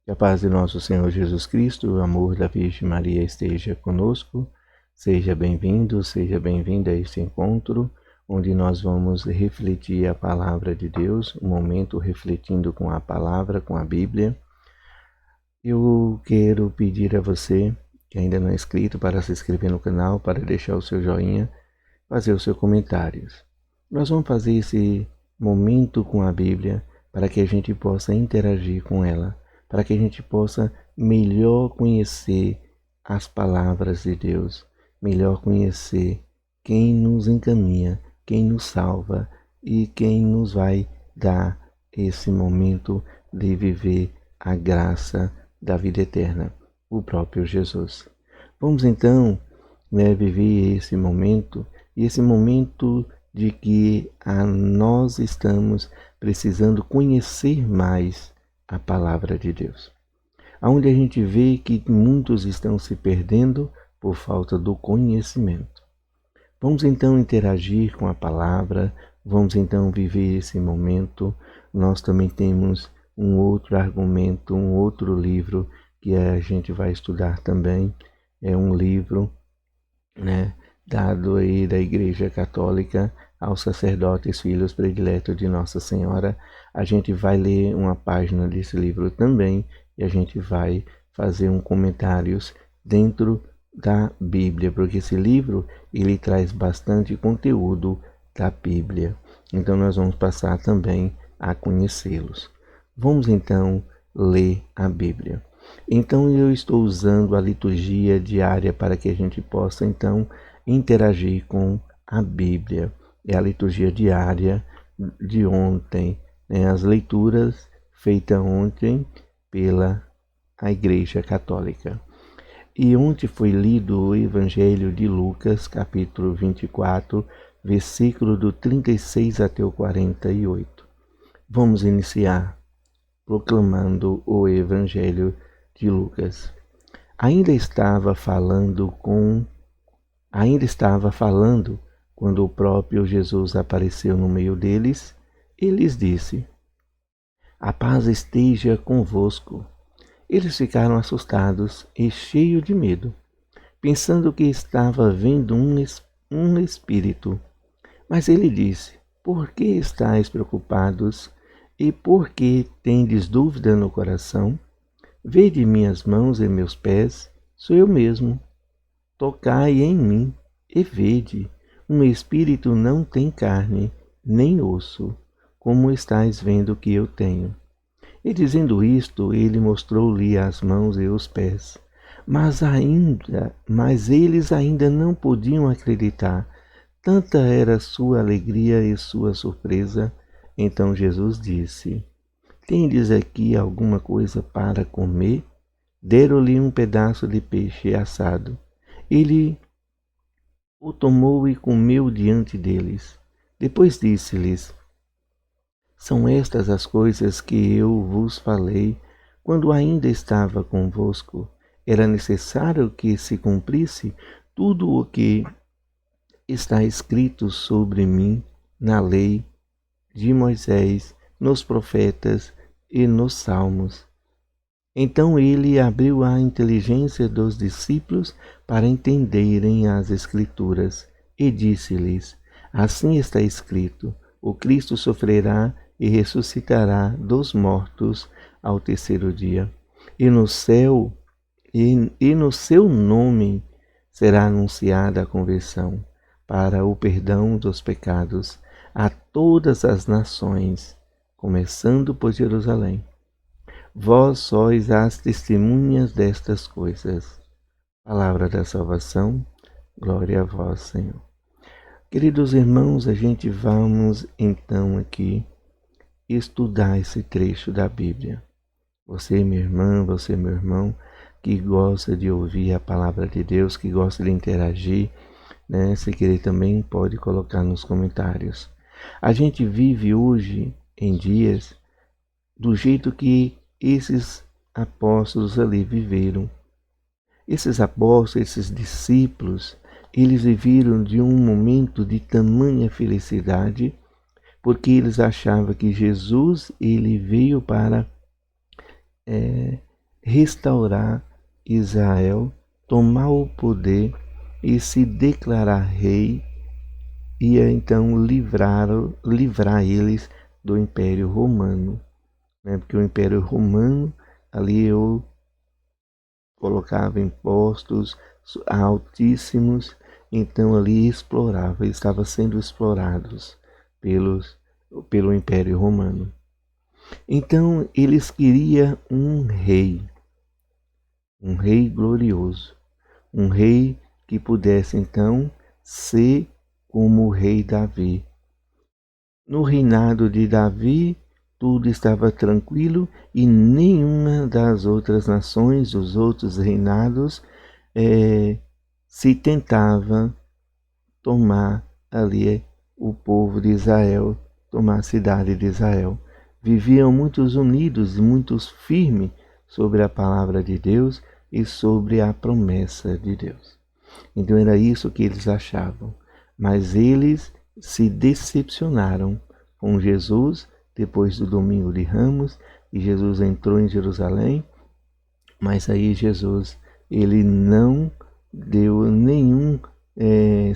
Que a paz de nosso Senhor Jesus Cristo, o amor da Virgem Maria esteja conosco. Seja bem-vindo, seja bem-vinda a este encontro, onde nós vamos refletir a palavra de Deus, um momento refletindo com a palavra, com a Bíblia. Eu quero pedir a você, que ainda não é inscrito, para se inscrever no canal, para deixar o seu joinha, fazer os seus comentários. Nós vamos fazer esse momento com a Bíblia para que a gente possa interagir com ela, para que a gente possa melhor conhecer as palavras de Deus, melhor conhecer quem nos encaminha, quem nos salva e quem nos vai dar esse momento de viver a graça da vida eterna, o próprio Jesus. Vamos então viver esse momento, e esse momento de que nós estamos precisando conhecer mais a palavra de Deus. Onde a gente vê que muitos estão se perdendo por falta do conhecimento. Vamos então interagir com a palavra, vamos então viver esse momento. Nós também temos um outro argumento, um outro livro que a gente vai estudar também. É um livro, dado aí da Igreja Católica aos sacerdotes filhos prediletos de Nossa Senhora. A gente vai ler uma página desse livro também e a gente vai fazer comentários dentro da Bíblia, porque esse livro ele traz bastante conteúdo da Bíblia. Então nós vamos passar também a conhecê-los. Vamos então ler a Bíblia. Então eu estou usando a liturgia diária para que a gente possa então interagir com a Bíblia. É a liturgia diária de ontem, as leituras feitas ontem pela Igreja Católica. E ontem foi lido o Evangelho de Lucas, capítulo 24, versículo do 36 até o 48. Vamos iniciar proclamando o Evangelho de Lucas. Ainda estava falando quando o próprio Jesus apareceu no meio deles e lhes disse: "A paz esteja convosco." Eles ficaram assustados e cheios de medo, pensando que estava vendo um espírito. Mas ele disse: "Por que estáis preocupados e por que tendes dúvida no coração? Vede minhas mãos e meus pés, sou eu mesmo. Tocai em mim e vede, um espírito não tem carne, nem osso, como estáis vendo que eu tenho." E dizendo isto, ele mostrou-lhe as mãos e os pés. Mas eles ainda não podiam acreditar. Tanta era sua alegria e sua surpresa. Então Jesus disse: "Tendes aqui alguma coisa para comer?" Deram-lhe um pedaço de peixe assado. Ele o tomou e comeu diante deles. Depois disse-lhes: "São estas as coisas que eu vos falei quando ainda estava convosco. Era necessário que se cumprisse tudo o que está escrito sobre mim na lei de Moisés, nos profetas e nos salmos." Então ele abriu a inteligência dos discípulos para entenderem as Escrituras e disse-lhes: "Assim está escrito: o Cristo sofrerá e ressuscitará dos mortos ao terceiro dia, e no seu nome será anunciada a conversão para o perdão dos pecados a todas as nações, começando por Jerusalém. Vós sois as testemunhas destas coisas." Palavra da salvação, glória a vós, Senhor. Queridos irmãos, a gente vamos então aqui estudar esse trecho da Bíblia. Você, minha irmã, você, meu irmão, que gosta de ouvir a palavra de Deus, que gosta de interagir, se querer também pode colocar nos comentários. A gente vive hoje em dias do jeito que esses apóstolos ali viveram. Esses apóstolos, esses discípulos, eles viveram de um momento de tamanha felicidade, porque eles achavam que Jesus ele veio para restaurar Israel, tomar o poder e se declarar rei, e então livrar eles do Império Romano, né? Porque o Império Romano ali eu colocava impostos altíssimos, então ali explorava, estava sendo explorados pelo Império Romano. Então eles queriam um rei glorioso, um rei que pudesse então ser como o rei Davi. No reinado de Davi, tudo estava tranquilo e nenhuma das outras nações, dos outros reinados, se tentava tomar ali o povo de Israel, tomar a cidade de Israel. Viviam muitos unidos e muitos firmes sobre a palavra de Deus e sobre a promessa de Deus. Então era isso que eles achavam. Mas eles se decepcionaram com Jesus depois do Domingo de Ramos, e Jesus entrou em Jerusalém, mas aí Jesus ele não deu nenhum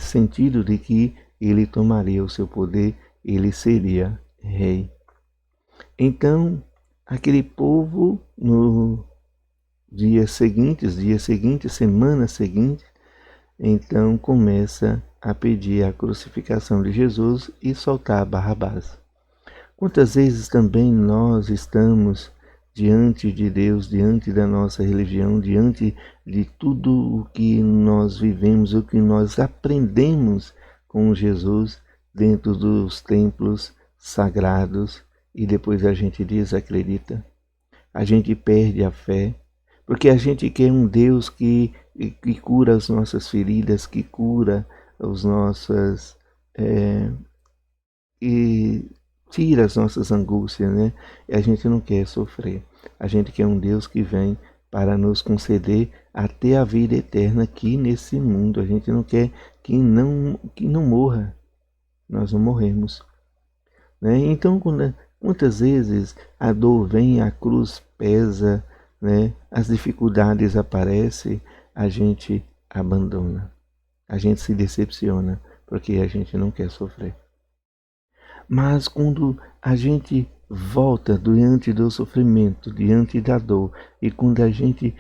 sentido de que ele tomaria o seu poder, ele seria rei. Então, aquele povo no dia seguinte, semana seguinte, então começa a pedir a crucificação de Jesus e soltar Barrabás. Quantas vezes também nós estamos diante de Deus, diante da nossa religião, diante de tudo o que nós vivemos, o que nós aprendemos com Jesus dentro dos templos sagrados, e depois a gente desacredita, a gente perde a fé, porque a gente quer um Deus que cura as nossas feridas, que cura as nossas e tira as nossas angústias, né? E a gente não quer sofrer. A gente quer um Deus que vem para nos conceder até a vida eterna aqui nesse mundo. A gente não quer que não morra. Nós não morremos, né? Então, quantas vezes a dor vem, a cruz pesa, né? As dificuldades aparecem, a gente abandona. A gente se decepciona porque a gente não quer sofrer. Mas quando a gente volta diante do sofrimento, diante da dor, e quando a gente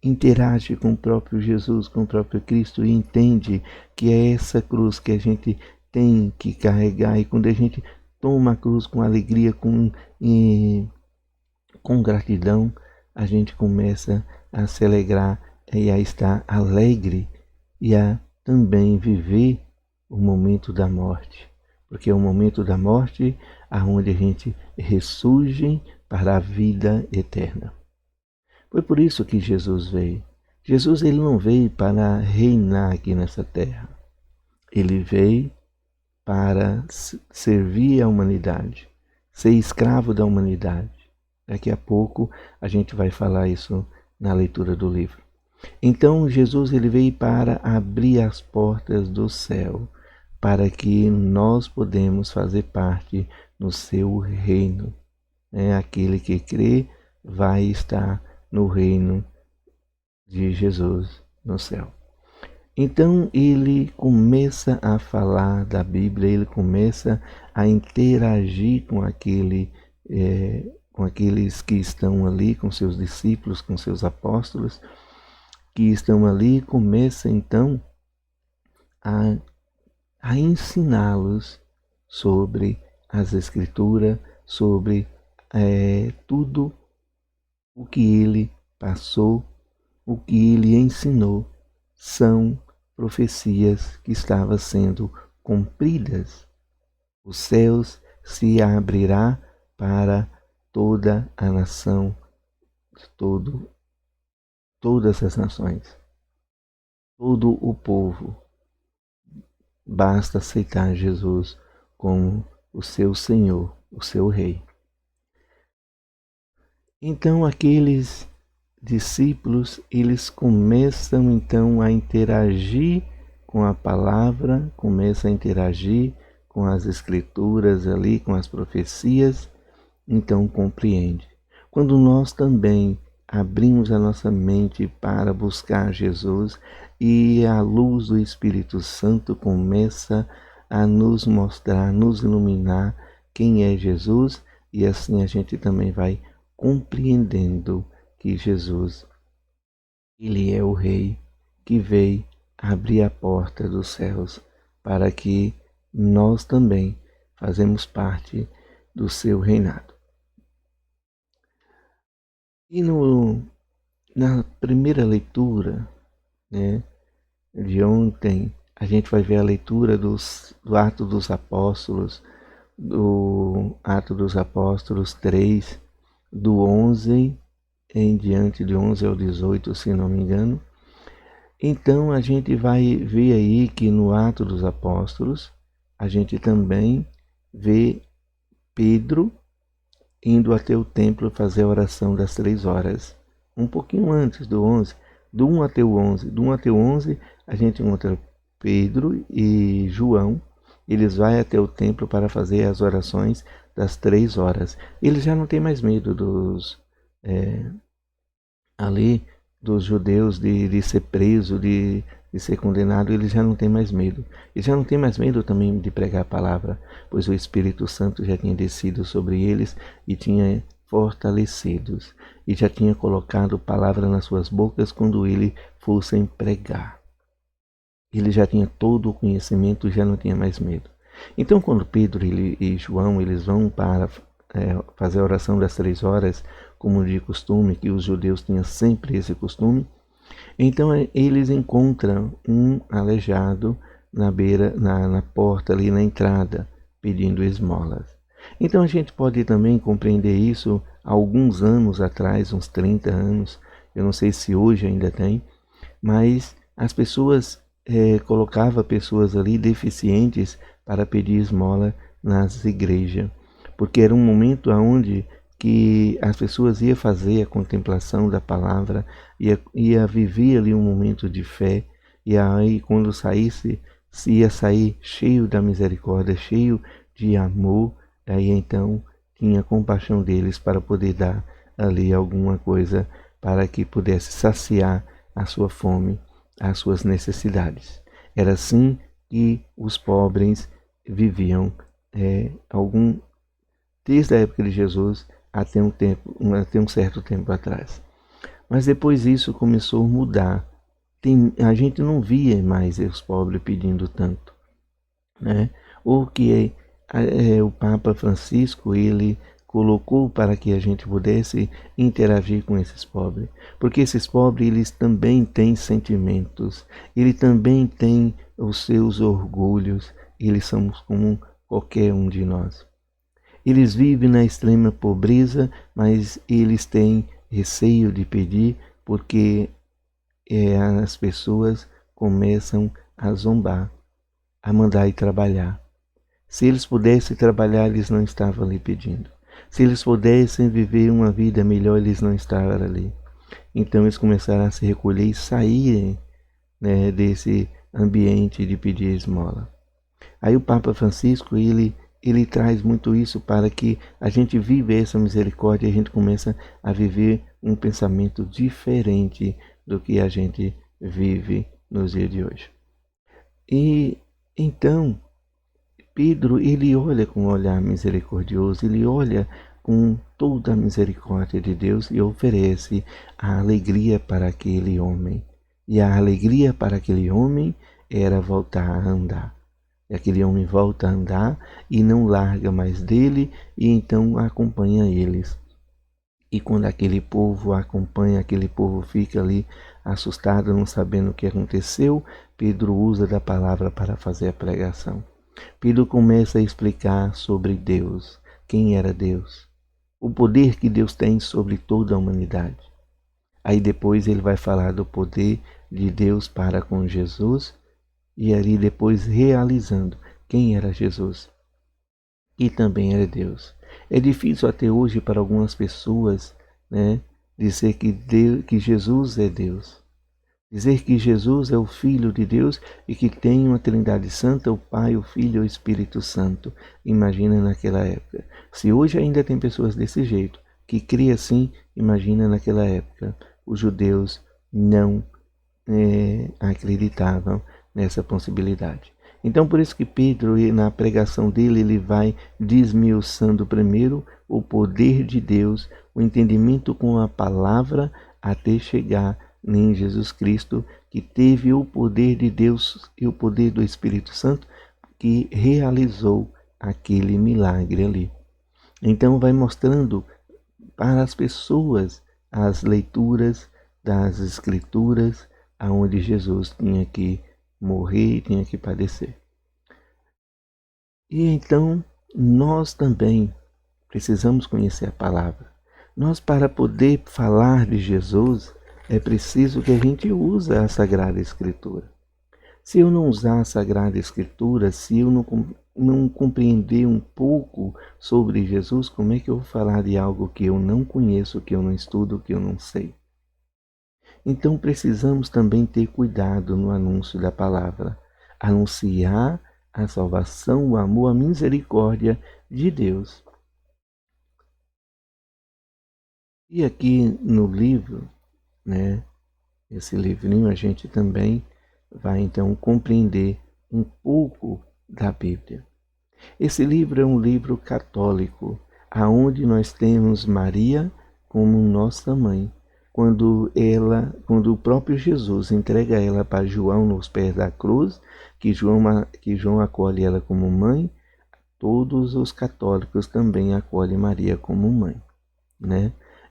interage com o próprio Jesus, com o próprio Cristo, e entende que é essa cruz que a gente tem que carregar, e quando a gente toma a cruz com alegria, com gratidão, a gente começa a se alegrar e a estar alegre e a também viver o momento da morte. Porque é o momento da morte aonde a gente ressurge para a vida eterna. Foi por isso que Jesus veio. Jesus ele não veio para reinar aqui nessa terra. Ele veio para servir a humanidade, ser escravo da humanidade. Daqui a pouco a gente vai falar isso na leitura do livro. Então Jesus ele veio para abrir as portas do céu, para que nós podemos fazer parte no seu reino. Aquele que crê vai estar no reino de Jesus no céu. Então ele começa a falar da Bíblia, ele começa a interagir com aqueles que estão ali, com seus discípulos, com seus apóstolos, que estão ali, começa então a ensiná-los sobre as Escrituras, sobre tudo o que ele passou, o que ele ensinou, são profecias que estavam sendo cumpridas. Os céus se abrirá para toda a nação, todas as nações, todo o povo. Basta aceitar Jesus como o seu Senhor, o seu Rei. Então aqueles discípulos, eles começam então a interagir com a palavra, começam a interagir com as escrituras ali, com as profecias, então compreende. Quando nós também abrimos a nossa mente para buscar Jesus e a luz do Espírito Santo começa a nos mostrar, nos iluminar quem é Jesus, e assim a gente também vai compreendendo que Jesus, ele é o Rei que veio abrir a porta dos céus para que nós também fazemos parte do seu reinado. E na primeira leitura, né, de ontem, a gente vai ver a leitura do Ato dos Apóstolos, do Ato dos Apóstolos 3, do 11 em diante, de 11 ao 18, se não me engano. Então a gente vai ver aí que no Ato dos Apóstolos, a gente também vê Pedro indo até o templo fazer a oração das 3 horas. Um pouquinho antes do 11, do 1 até o 11. Do 1 até o 11, a gente encontra Pedro e João. Eles vão até o templo para fazer as orações das 3 horas. Eles já não têm mais medo dos judeus de ser preso, de ser condenado. Eles já não têm mais medo. Eles já não têm mais medo também de pregar a palavra, pois o Espírito Santo já tinha descido sobre eles e tinha fortalecidos, e já tinha colocado palavra nas suas bocas quando ele fossem pregar. Ele já tinha todo o conhecimento, já não tinha mais medo. Então, quando Pedro e João eles vão para fazer a oração das 3 horas, como de costume, que os judeus tinham sempre esse costume, então eles encontram um aleijado na beira, na porta ali na entrada, pedindo esmolas. Então a gente pode também compreender isso há alguns anos atrás, uns 30 anos, eu não sei se hoje ainda tem, mas as pessoas colocavam pessoas ali deficientes para pedir esmola nas igrejas, porque era um momento onde que as pessoas iam fazer a contemplação da palavra, ia viver ali um momento de fé, e aí quando saísse, ia sair cheio da misericórdia, cheio de amor, aí então tinha compaixão deles para poder dar ali alguma coisa para que pudesse saciar a sua fome, as suas necessidades. Era assim que os pobres viviam desde a época de Jesus até um certo tempo atrás. Mas depois isso começou a mudar. A gente não via mais os pobres pedindo tanto, né? O que o Papa Francisco ele colocou para que a gente pudesse interagir com esses pobres, porque esses pobres eles também têm sentimentos, eles também têm os seus orgulhos, eles são como qualquer um de nós. Eles vivem na extrema pobreza, mas eles têm receio de pedir, porque as pessoas começam a zombar, a mandar ir trabalhar. Se eles pudessem trabalhar, eles não estavam ali pedindo. Se eles pudessem viver uma vida melhor, eles não estavam ali. Então eles começaram a se recolher e saírem, né, desse ambiente de pedir esmola. Aí o Papa Francisco, ele traz muito isso para que a gente viva essa misericórdia e a gente começa a viver um pensamento diferente do que a gente vive nos dias de hoje. E então Pedro, ele olha com um olhar misericordioso, ele olha com toda a misericórdia de Deus e oferece a alegria para aquele homem. E a alegria para aquele homem era voltar a andar. E aquele homem volta a andar e não larga mais dele, e então acompanha eles. E quando aquele povo acompanha, aquele povo fica ali assustado, não sabendo o que aconteceu, Pedro usa da palavra para fazer a pregação. Pedro começa a explicar sobre Deus, quem era Deus, o poder que Deus tem sobre toda a humanidade. Aí depois ele vai falar do poder de Deus para com Jesus, e ali depois realizando quem era Jesus, e também era Deus. É difícil até hoje para algumas pessoas, né, dizer que Jesus é Deus. Dizer que Jesus é o Filho de Deus e que tem uma Trindade Santa, o Pai, o Filho e o Espírito Santo. Imagina naquela época. Se hoje ainda tem pessoas desse jeito, que crê assim, Imagina naquela época, os judeus não acreditavam nessa possibilidade. Então, por isso que Pedro, na pregação dele, ele vai desmiuçando primeiro o poder de Deus, o entendimento com a palavra, até chegar em Jesus Cristo, que teve o poder de Deus e o poder do Espírito Santo, que realizou aquele milagre ali. Então, vai mostrando para as pessoas as leituras das Escrituras, aonde Jesus tinha que morrer e tinha que padecer. E então nós também precisamos conhecer a palavra. Nós, para poder falar de Jesus, é preciso que a gente use a Sagrada Escritura. Se eu não usar a Sagrada Escritura, se eu não compreender um pouco sobre Jesus, como é que eu vou falar de algo que eu não conheço, que eu não estudo, que eu não sei? Então precisamos também ter cuidado no anúncio da palavra, anunciar a salvação, o amor, a misericórdia de Deus. E aqui no livro, esse livrinho, a gente também vai então compreender um pouco da Bíblia. Esse livro é um livro católico, aonde nós temos Maria como nossa mãe. Quando o próprio Jesus entrega ela para João nos pés da cruz, que João acolhe ela como mãe, todos os católicos também acolhem Maria como mãe,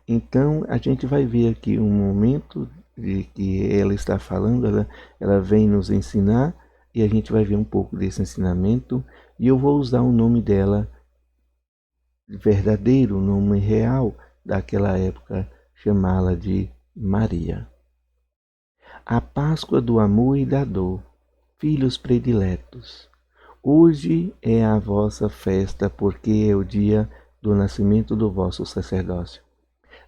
Então, a gente vai ver aqui um momento de que ela está falando, ela vem nos ensinar, e a gente vai ver um pouco desse ensinamento, e eu vou usar o nome dela verdadeiro, o nome real daquela época, chamá-la de Maria. A Páscoa do amor e da dor, filhos prediletos. Hoje é a vossa festa, porque é o dia do nascimento do vosso sacerdócio.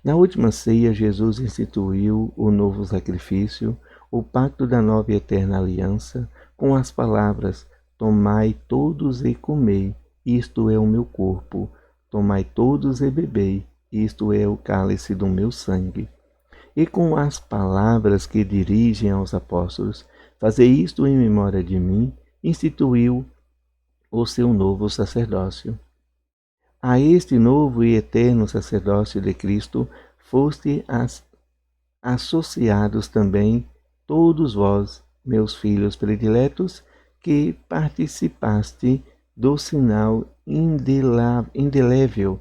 Na última ceia, Jesus instituiu o novo sacrifício, o pacto da nova e eterna aliança, com as palavras: tomai todos e comei, isto é o meu corpo. Tomai todos e bebei, isto é o cálice do meu sangue. E com as palavras que dirigem aos apóstolos: fazei isto em memória de mim, instituiu o seu novo sacerdócio. A este novo e eterno sacerdócio de Cristo foste associados também todos vós, meus filhos prediletos, que participaste do sinal indelével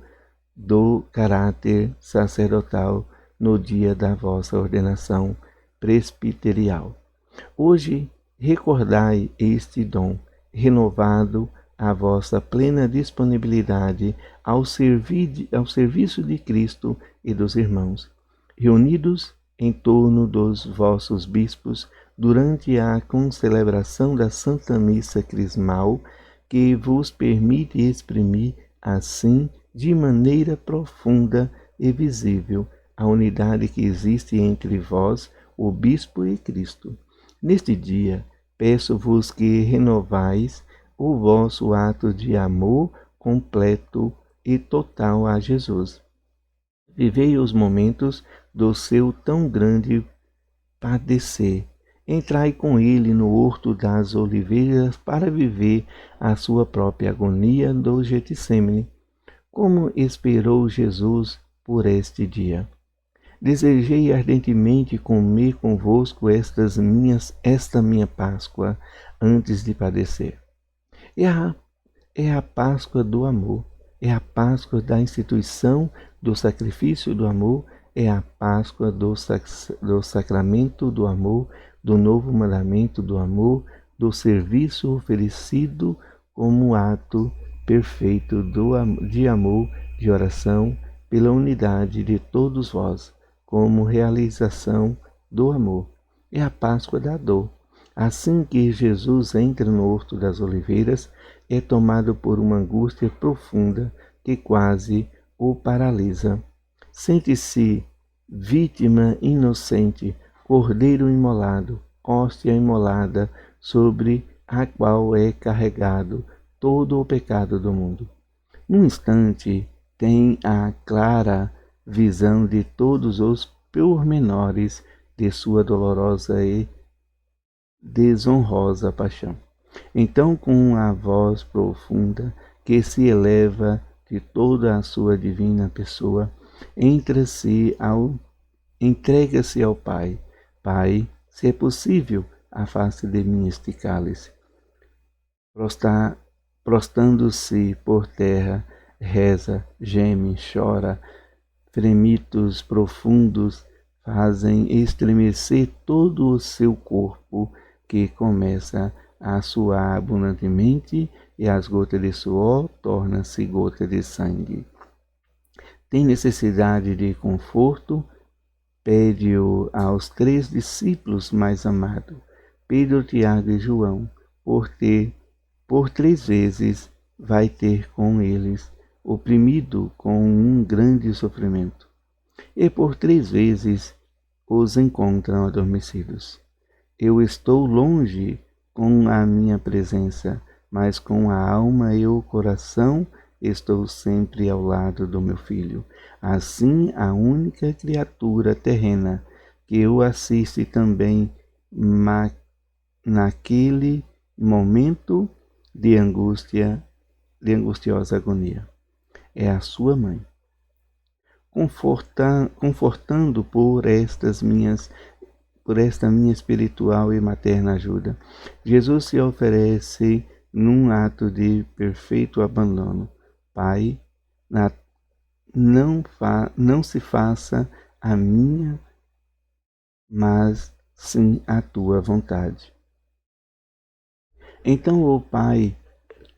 do caráter sacerdotal no dia da vossa ordenação presbiterial. Hoje recordai este dom, renovado a vossa plena disponibilidade ao serviço de Cristo e dos irmãos, reunidos em torno dos vossos bispos durante a concelebração da Santa Missa Crismal, que vos permite exprimir, assim, de maneira profunda e visível, a unidade que existe entre vós, o Bispo e Cristo. Neste dia, peço-vos que renovais o vosso ato de amor completo e total a Jesus. Vivei os momentos do seu tão grande padecer. Entrai com ele no horto das oliveiras para viver a sua própria agonia do Getsêmani. Como esperou Jesus por este dia? Desejei ardentemente comer convosco esta minha Páscoa antes de padecer. É a Páscoa do amor, é a Páscoa da instituição do sacrifício do amor, é a Páscoa do sacramento do amor, do novo mandamento do amor, do serviço oferecido como ato perfeito de amor, de oração, pela unidade de todos vós, como realização do amor. É a Páscoa da dor. Assim que Jesus entra no Horto das Oliveiras, é tomado por uma angústia profunda que quase o paralisa. Sente-se vítima inocente, cordeiro imolado, hóstia imolada, sobre a qual é carregado todo o pecado do mundo. Num instante, tem a clara visão de todos os pormenores de sua dolorosa e desonrosa paixão. Então, com a voz profunda que se eleva de toda a sua divina pessoa, entrega-se ao Pai. Pai, se é possível, afaste de mim este cálice. Prostando-se por terra, reza, geme, chora, fremitos profundos fazem estremecer todo o seu corpo, que começa a suar abundantemente e as gotas de suor tornam-se gotas de sangue. Tem necessidade de conforto, pede-o aos 3 discípulos mais amados, Pedro, Tiago e João, por 3 vezes vai ter com eles, oprimido com um grande sofrimento, e por 3 vezes os encontram adormecidos. Eu estou longe com a minha presença, mas com a alma e o coração estou sempre ao lado do meu filho. Assim, a única criatura terrena que o assiste também naquele momento de angústia, de angustiosa agonia, é a sua mãe. Confortando por esta minha espiritual e materna ajuda, Jesus se oferece num ato de perfeito abandono. Pai, não se faça a minha, mas sim a tua vontade. Então o Pai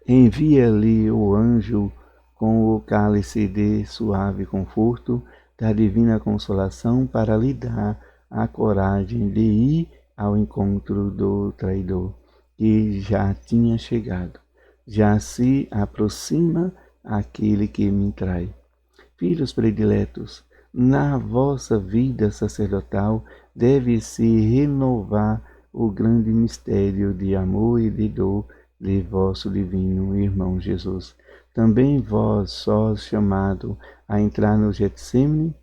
envia-lhe o anjo com o cálice de suave conforto da divina consolação para lhe dar a coragem de ir ao encontro do traidor, que já tinha chegado. Já se aproxima aquele que me trai. Filhos prediletos, na vossa vida sacerdotal deve-se renovar o grande mistério de amor e de dor de vosso divino irmão Jesus. Também vós sois chamado a entrar no Getsêmani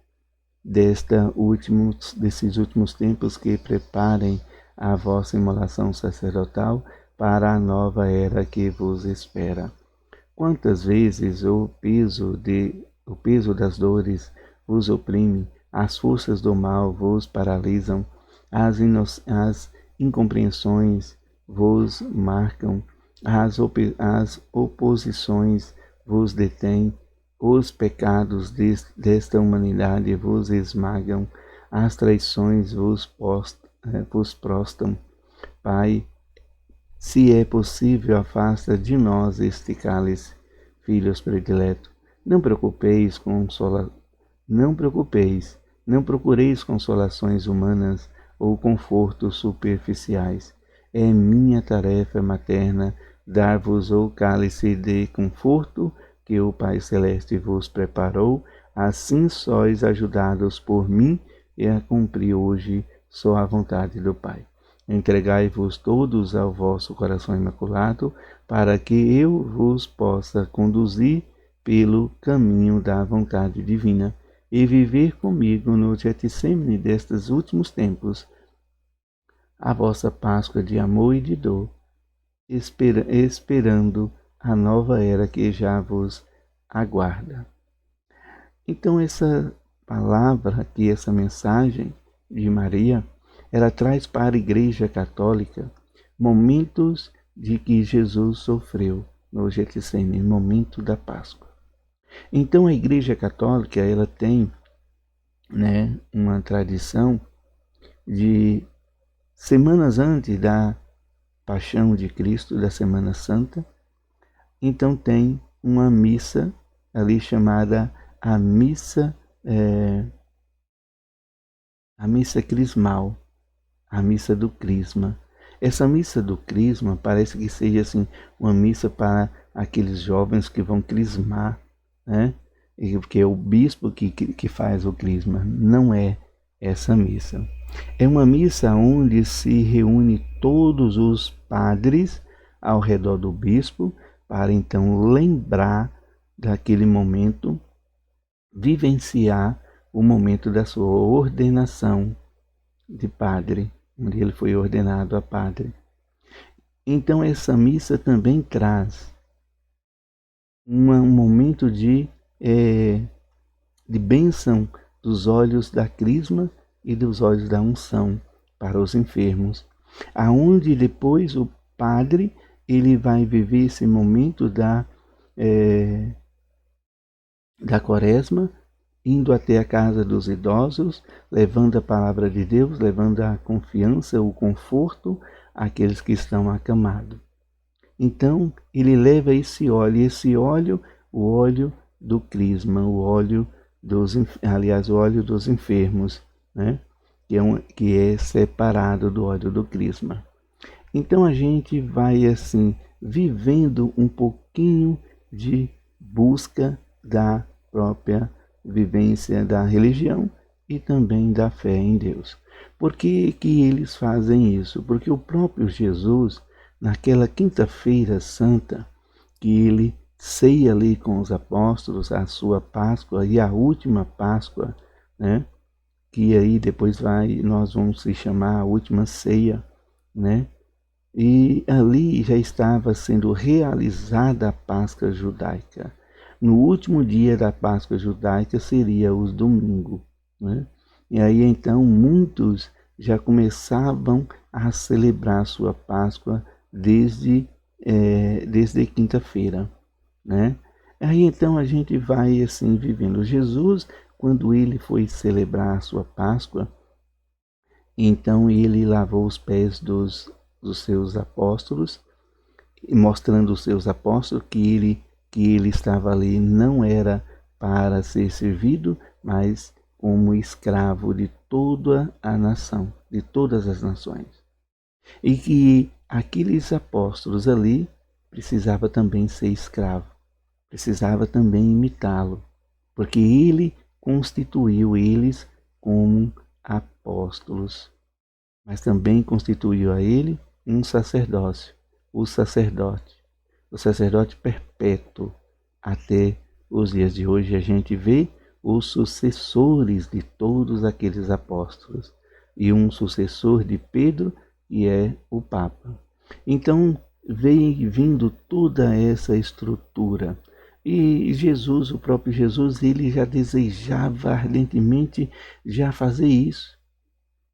desses últimos tempos, que preparem a vossa imolação sacerdotal para a nova era que vos espera. Quantas vezes o peso das dores vos oprime, as forças do mal vos paralisam, as incompreensões vos marcam, as oposições vos detêm, os pecados desta humanidade vos esmagam, as traições vos prostram. Pai, se é possível, afasta de nós este cálice. Filhos prediletos, não procureis consolações humanas ou confortos superficiais. É minha tarefa materna dar-vos o cálice de conforto que o Pai Celeste vos preparou. Assim sois ajudados por mim e a cumprir hoje só a vontade do Pai. Entregai-vos todos ao vosso coração imaculado, para que eu vos possa conduzir pelo caminho da vontade divina e viver comigo no Getsêmani destes últimos tempos a vossa Páscoa de amor e de dor, esperando a nova era que já vos aguarda. Então essa palavra aqui, essa mensagem de Maria, ela traz para a Igreja Católica momentos de que Jesus sofreu no Getsêmani, momento da Páscoa. Então a Igreja Católica, ela tem, uma tradição de semanas antes da Paixão de Cristo, da Semana Santa, então tem uma missa ali chamada a missa crismal, a missa do Crisma. Essa missa do Crisma parece que seja assim uma missa para aqueles jovens que vão crismar, porque é o bispo que faz o crisma. Não é essa missa. É uma missa onde se reúne todos os padres ao redor do bispo para então lembrar daquele momento, vivenciar o momento da sua ordenação de padre, onde ele foi ordenado a padre. Então essa missa também traz um momento de bênção dos olhos da crisma e dos olhos da unção para os enfermos, aonde depois o padre ele vai viver esse momento da quaresma, indo até a casa dos idosos, levando a palavra de Deus, levando a confiança, o conforto àqueles que estão acamados. Então, ele leva esse óleo, o óleo do crisma, o óleo dos enfermos, né? que é separado do óleo do crisma. Então, a gente vai assim, vivendo um pouquinho de busca da própria vivência da religião e também da fé em Deus. Por que eles fazem isso? Porque o próprio Jesus, naquela quinta-feira santa, que ele ceia ali com os apóstolos a sua Páscoa e a última Páscoa, né? Que aí depois nós vamos se chamar a última ceia, né? E ali já estava sendo realizada a Páscoa judaica. No último dia da Páscoa judaica seria os domingos, né? E aí então muitos já começavam a celebrar sua Páscoa desde quinta-feira, né? Aí então a gente vai assim vivendo. Jesus, quando ele foi celebrar a sua Páscoa, então ele lavou os pés dos seus apóstolos, mostrando os seus apóstolos que ele estava ali não era para ser servido, mas como escravo de toda a nação, de todas as nações. E que aqueles apóstolos ali precisava também ser escravo, precisava também imitá-lo, porque ele constituiu eles como apóstolos, mas também constituiu a ele um sacerdócio, o sacerdote perpétuo. Até os dias de hoje a gente vê os sucessores de todos aqueles apóstolos, e um sucessor de Pedro, que é o Papa. Então vem vindo toda essa estrutura. E Jesus, o próprio Jesus, ele já desejava ardentemente já fazer isso.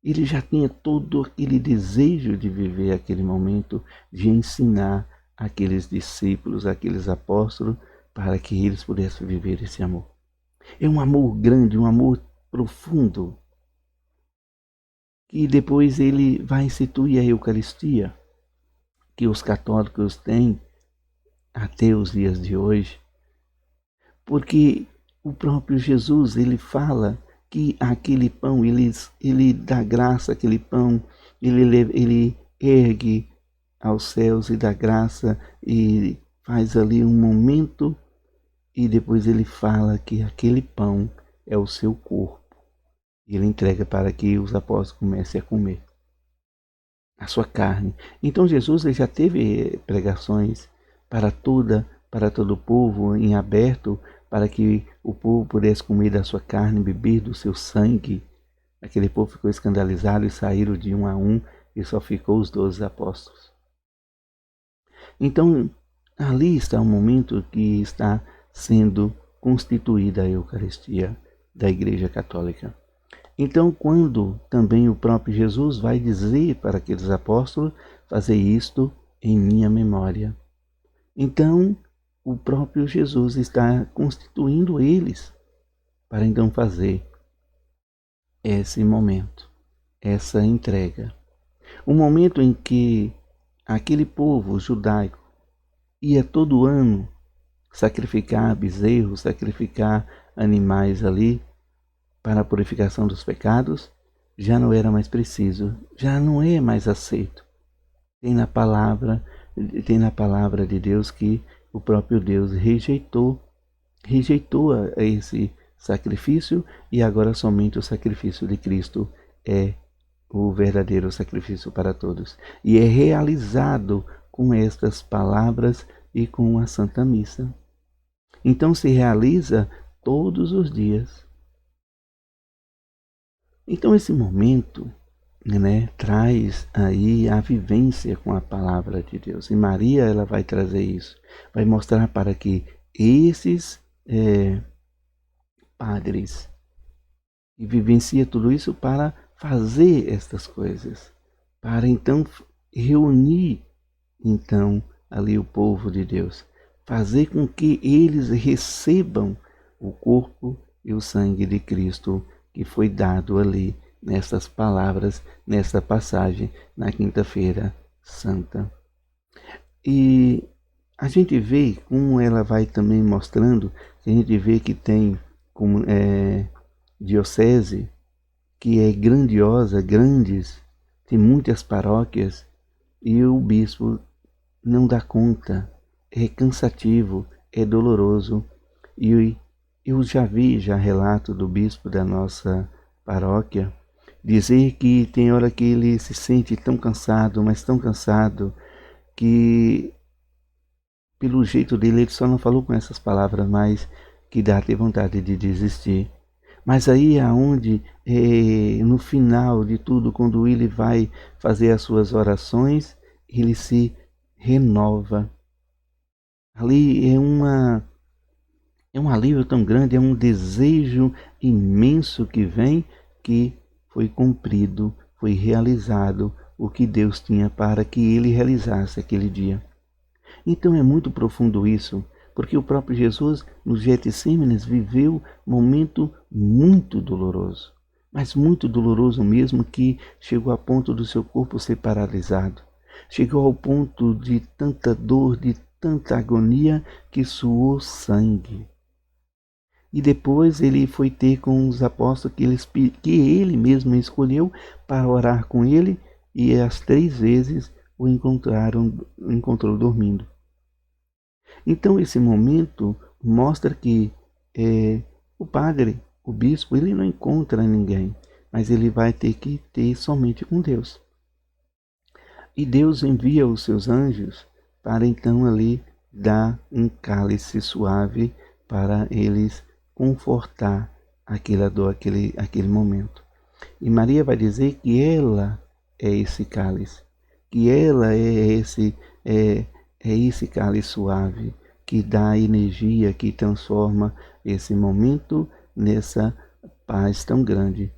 Ele já tinha todo aquele desejo de viver aquele momento, de ensinar aqueles discípulos, aqueles apóstolos, para que eles pudessem viver esse amor. É um amor grande, um amor profundo, que depois ele vai instituir a Eucaristia, que os católicos têm até os dias de hoje, porque o próprio Jesus, ele fala que aquele pão, ele dá graça, aquele pão, ele ergue aos céus e dá graça e faz ali um momento, e depois ele fala que aquele pão é o seu corpo. Ele entrega para que os apóstolos comecem a comer a sua carne. Então Jesus ele já teve pregações para todo o povo em aberto, para que o povo pudesse comer da sua carne, beber do seu sangue. Aquele povo ficou escandalizado e saíram de um a um, e só ficou os 12 apóstolos. Então, ali está o momento que está sendo constituída a Eucaristia da Igreja Católica. Então, quando também o próprio Jesus vai dizer para aqueles apóstolos, fazer isto em minha memória. Então, o próprio Jesus está constituindo eles para então fazer esse momento, essa entrega. O momento em que aquele povo judaico ia todo ano sacrificar bezerros, sacrificar animais ali para a purificação dos pecados, já não era mais preciso, já não é mais aceito. Tem na palavra de Deus que o próprio Deus rejeitou esse sacrifício, e agora somente o sacrifício de Cristo é o verdadeiro sacrifício para todos. E é realizado com estas palavras e com a Santa Missa. Então se realiza todos os dias. Então esse momento, né, traz aí a vivência com a palavra de Deus. E Maria, ela vai trazer isso, vai mostrar para que esses padres que vivenciam tudo isso para fazer estas coisas, para então reunir então ali o povo de Deus, fazer com que eles recebam o corpo e o sangue de Cristo que foi dado ali nessas palavras, nessa passagem na quinta-feira santa. E a gente vê como ela vai também mostrando, a gente vê que tem como diocese que é grandiosa, grandes, tem muitas paróquias e o bispo não dá conta, é cansativo, é doloroso. E eu já vi relato do bispo da nossa paróquia dizer que tem hora que ele se sente tão cansado, mas tão cansado, que pelo jeito dele ele só não falou com essas palavras, mas que dá até vontade de desistir. Mas aí é onde, no final de tudo, quando ele vai fazer as suas orações, ele se renova. Ali é um alívio tão grande, é um desejo imenso que vem, que foi cumprido, foi realizado o que Deus tinha para que ele realizasse aquele dia. Então é muito profundo isso, porque o próprio Jesus, no Getsêmanes, viveu um momento muito doloroso, mas muito doloroso mesmo, que chegou a ponto do seu corpo ser paralisado. Chegou ao ponto de tanta dor, de tanta agonia, que suou sangue. E depois ele foi ter com os apóstolos que ele mesmo escolheu para orar com ele, e as 3 vezes o encontrou dormindo. Então esse momento mostra que o padre, o bispo, ele não encontra ninguém, mas ele vai ter que ter somente com Deus. E Deus envia os seus anjos para então ali dar um cálice suave para eles confortar aquela dor, aquele momento. E Maria vai dizer que ela é esse cálice, que ela é esse cálice suave que dá energia, que transforma esse momento nessa paz tão grande.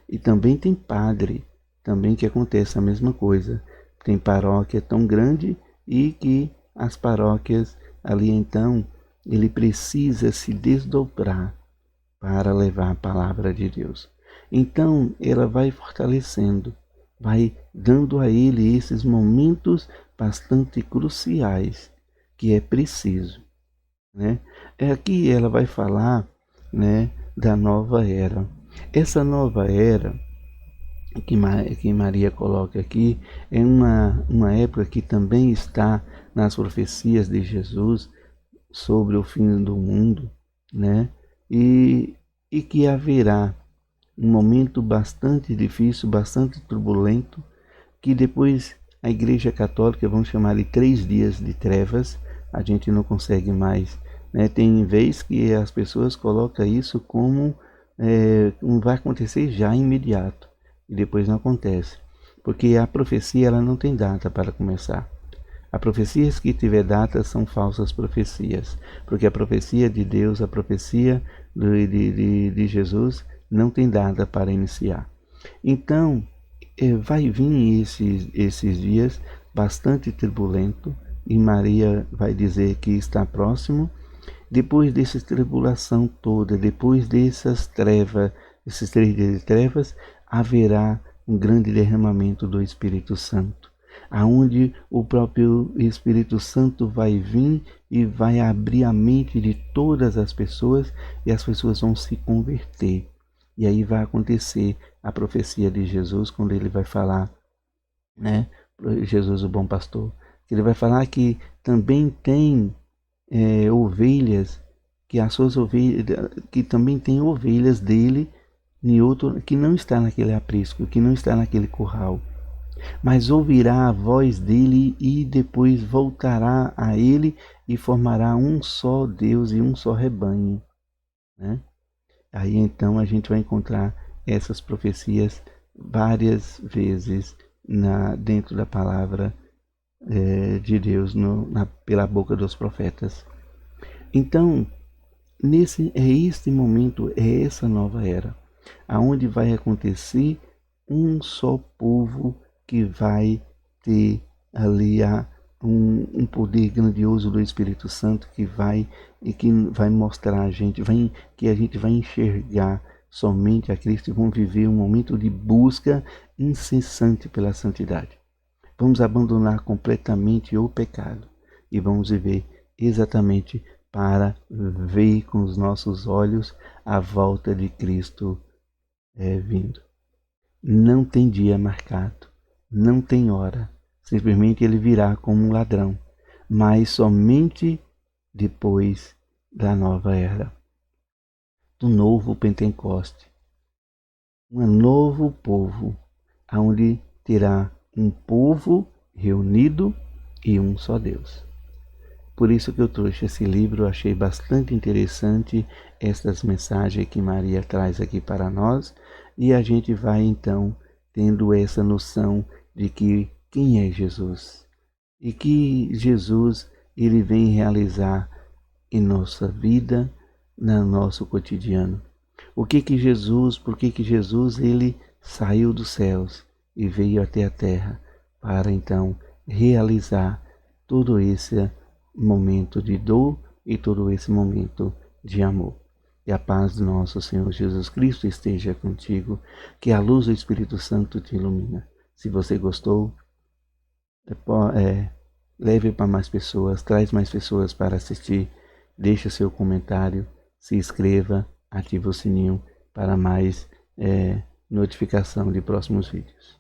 E também tem padre, também que acontece a mesma coisa. Tem paróquia tão grande e que as paróquias ali então, ele precisa se desdobrar para levar a palavra de Deus. Então ela vai fortalecendo, vai dando a ele esses momentos bastante cruciais que é preciso, né? Aqui ela vai falar, né, da nova era. Essa nova era que Maria coloca aqui é uma época que também está nas profecias de Jesus sobre o fim do mundo, né? E que haverá um momento bastante difícil, bastante turbulento, que depois a Igreja Católica, vamos chamar de 3 dias de trevas, a gente não consegue mais, né? Tem vez que as pessoas colocam isso como vai acontecer já imediato, e depois não acontece, porque a profecia ela não tem data para começar. As profecias que tiver data são falsas profecias, porque a profecia de Deus, a profecia de Jesus não tem data para iniciar. Então, vai vir esses dias bastante turbulento, e Maria vai dizer que está próximo. Depois dessa tribulação toda, depois dessas trevas, esses 3 dias de trevas, haverá um grande derramamento do Espírito Santo, aonde o próprio Espírito Santo vai vir e vai abrir a mente de todas as pessoas, e as pessoas vão se converter. E aí vai acontecer a profecia de Jesus, quando ele vai falar, né, Jesus o bom pastor, ele vai falar que também tem ovelhas, que as suas ovelhas, que também tem ovelhas dele em outro, que não está naquele aprisco, que não está naquele curral, mas ouvirá a voz dele e depois voltará a ele e formará um só Deus e um só rebanho, né? Aí então a gente vai encontrar essas profecias várias vezes dentro da palavra de Deus pela boca dos profetas. Então, este momento, é essa nova era, aonde vai acontecer um só povo que vai ter ali um poder grandioso do Espírito Santo que vai mostrar a gente, que a gente vai enxergar somente a Cristo e vamos viver um momento de busca incessante pela santidade. Vamos abandonar completamente o pecado e vamos viver exatamente para ver com os nossos olhos a volta de Cristo vindo. Não tem dia marcado, não tem hora, simplesmente ele virá como um ladrão, mas somente depois da nova era, do novo Pentecoste, um novo povo, onde terá um povo reunido e um só Deus. Por isso que eu trouxe esse livro, achei bastante interessante estas mensagens que Maria traz aqui para nós, e a gente vai então tendo essa noção de que quem é Jesus e que Jesus ele vem realizar em nossa vida, no nosso cotidiano. Por que Jesus ele saiu dos céus e veio até a terra para então realizar todo esse momento de dor e todo esse momento de amor. E a paz do nosso Senhor Jesus Cristo esteja contigo, que a luz do Espírito Santo te ilumina. Se você gostou, leve para mais pessoas, traz mais pessoas para assistir, deixe seu comentário, se inscreva, ative o sininho para mais notificação de próximos vídeos.